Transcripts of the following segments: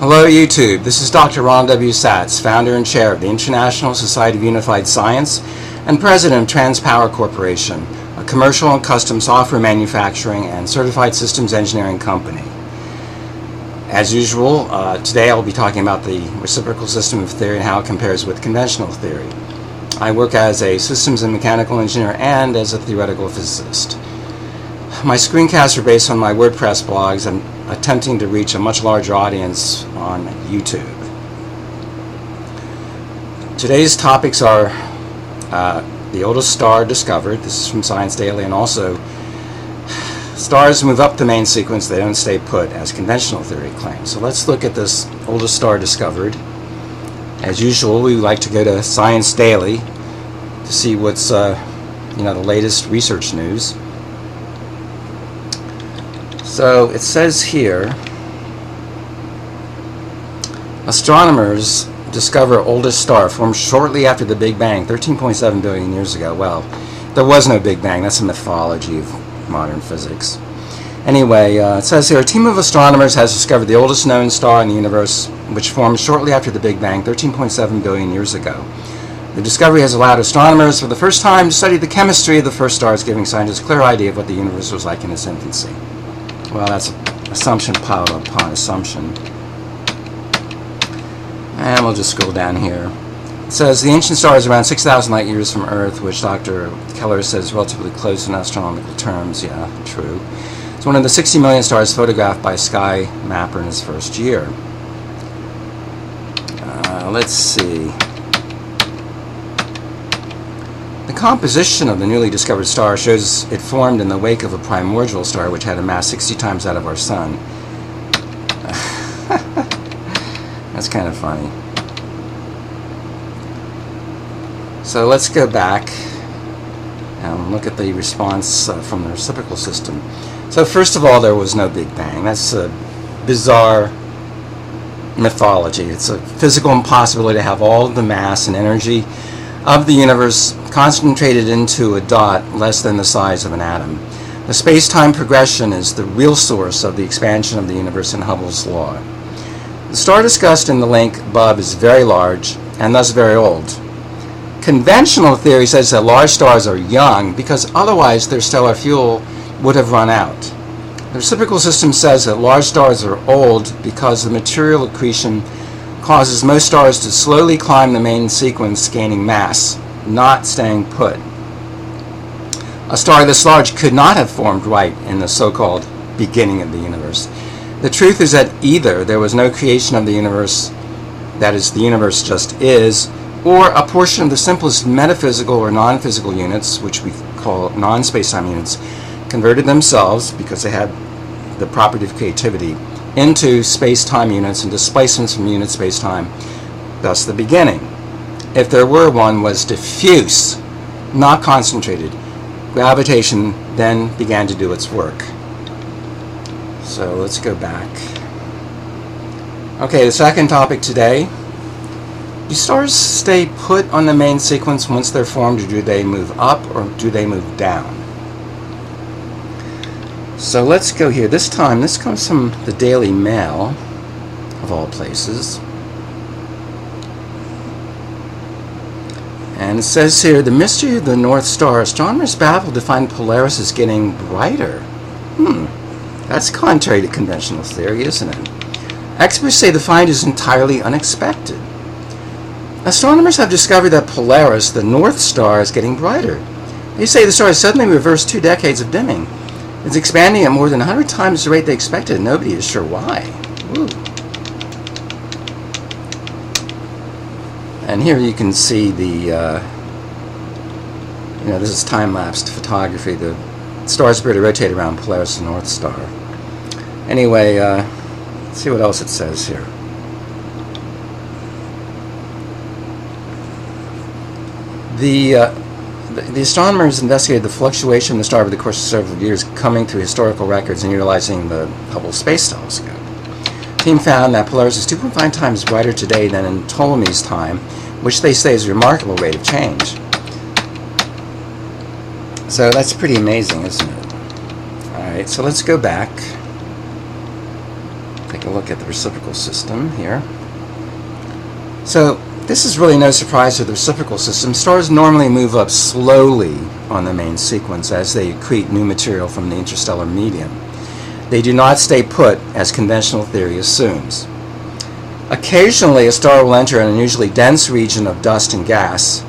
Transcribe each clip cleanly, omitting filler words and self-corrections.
Hello YouTube, this is Dr. Ron W. Satz, founder and chair of the International Society of Unified Science and president of TransPower Corporation, a commercial and custom software manufacturing and certified systems engineering company. As usual, today I'll be talking about the reciprocal system of theory and how it compares with conventional theory. I work as a systems and mechanical engineer and as a theoretical physicist. My screencasts are based on my WordPress blogs and attempting to reach a much larger audience on YouTube. Today's topics are the oldest star discovered. This is from Science Daily, and also stars move up the main sequence, they don't stay put, as conventional theory claims. So let's look at this oldest star discovered. As usual, we like to go to Science Daily to see what's the latest research news. So it says here, astronomers discover oldest star formed shortly after the Big Bang, 13.7 billion years ago. Well, there was no Big Bang. That's a mythology of modern physics. Anyway, it says here, a team of astronomers has discovered the oldest known star in the universe, which formed shortly after the Big Bang, 13.7 billion years ago. The discovery has allowed astronomers for the first time to study the chemistry of the first stars, giving scientists a clear idea of what the universe was like in its infancy. Well, that's assumption piled upon assumption. And we'll just scroll down here. It says the ancient star is around 6,000 light years from Earth, which Dr. Keller says is relatively close in astronomical terms. Yeah, true. It's one of the 60 million stars photographed by Sky Mapper in its first year. Let's see. The composition of the newly discovered star shows it formed in the wake of a primordial star which had a mass 60 times that of our sun. That's kind of funny. So let's go back and look at the response from the reciprocal system. So first of all, there was no Big Bang. That's a bizarre mythology. It's a physical impossibility to have all of the mass and energy of the universe concentrated into a dot less than the size of an atom. The space-time progression is the real source of the expansion of the universe in Hubble's law. The star discussed in the link above is very large and thus very old. Conventional theory says that large stars are young because otherwise their stellar fuel would have run out. The reciprocal system says that large stars are old because the material accretion causes most stars to slowly climb the main sequence, gaining mass, not staying put. A star this large could not have formed right in the so-called beginning of the universe. The truth is that either there was no creation of the universe, that is, the universe just is, or a portion of the simplest metaphysical or non-physical units, which we call non-space-time units, converted themselves, because they had the property of creativity, into space-time units and displacements from unit space-time, thus the beginning. If there were one, was diffuse, not concentrated. Gravitation then began to do its work. So let's go back. Okay, the second topic today. Do stars stay put on the main sequence once they're formed, or do they move up, or do they move down? So let's go here. This time, this comes from the Daily Mail, of all places. And it says here, the mystery of the North Star. Astronomers baffled to find Polaris is getting brighter. That's contrary to conventional theory, isn't it? Experts say the find is entirely unexpected. Astronomers have discovered that Polaris, the North Star, is getting brighter. They say the star has suddenly reversed 2 decades of dimming. It's expanding at more than 100 times the rate they expected, and nobody is sure why. Woo. And here you can see the, this is time-lapsed photography. The stars appear to rotate around Polaris, the North Star. Anyway, let's see what else it says here. The astronomers investigated the fluctuation of the star over the course of several years, coming through historical records and utilizing the Hubble Space Telescope. The team found that Polaris is 2.5 times brighter today than in Ptolemy's time, which they say is a remarkable rate of change. So that's pretty amazing, isn't it? Alright, so let's go back. Click take a look at the reciprocal system here. So this is really no surprise to the reciprocal system. Stars normally move up slowly on the main sequence as they accrete new material from the interstellar medium. They do not stay put, as conventional theory assumes. Occasionally, a star will enter an unusually dense region of dust and gas,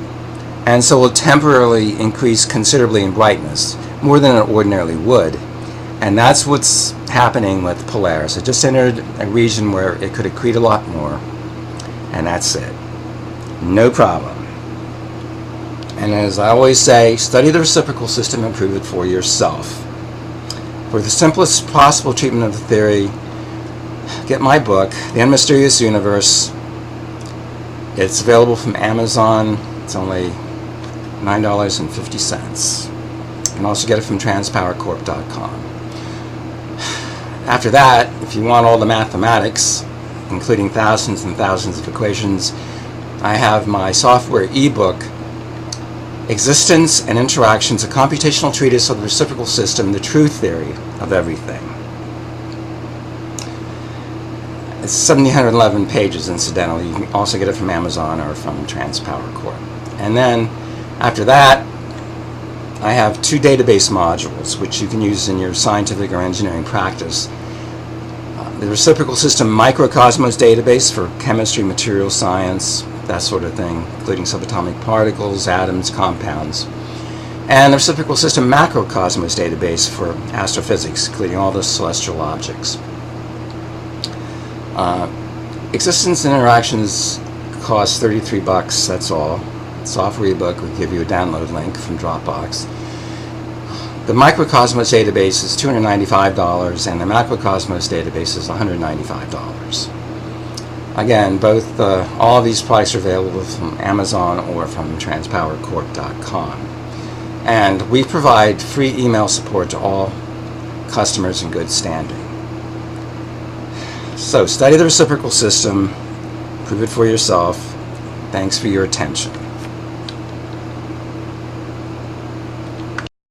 and so will temporarily increase considerably in brightness, more than it ordinarily would. And that's what's happening with Polaris. It just entered a region where it could accrete a lot more, and that's it. No problem. And as I always say, study the reciprocal system and prove it for yourself. For the simplest possible treatment of the theory, get my book, The Unmysterious Universe. It's available from Amazon. It's only $9.50. You can also get it from transpowercorp.com. After that, if you want all the mathematics, including thousands and thousands of equations, I have my software ebook, Existence and Interactions, a computational treatise of the reciprocal system, the true theory of everything. It's 711 pages, incidentally. You can also get it from Amazon or from Transpower Corp. And then, after that, I have 2 database modules, which you can use in your scientific or engineering practice. The Reciprocal System Microcosmos database for chemistry, material science, that sort of thing, including subatomic particles, atoms, compounds. And the Reciprocal System Macrocosmos database for astrophysics, including all the celestial objects. Existence and Interactions costs $33, that's all. Software ebook will give you a download link from Dropbox. The Microcosmos database is $295, and the Macrocosmos database is $195. Again, both all of these products are available from Amazon or from transpowercorp.com. And we provide free email support to all customers in good standing. So study the reciprocal system, prove it for yourself. Thanks for your attention.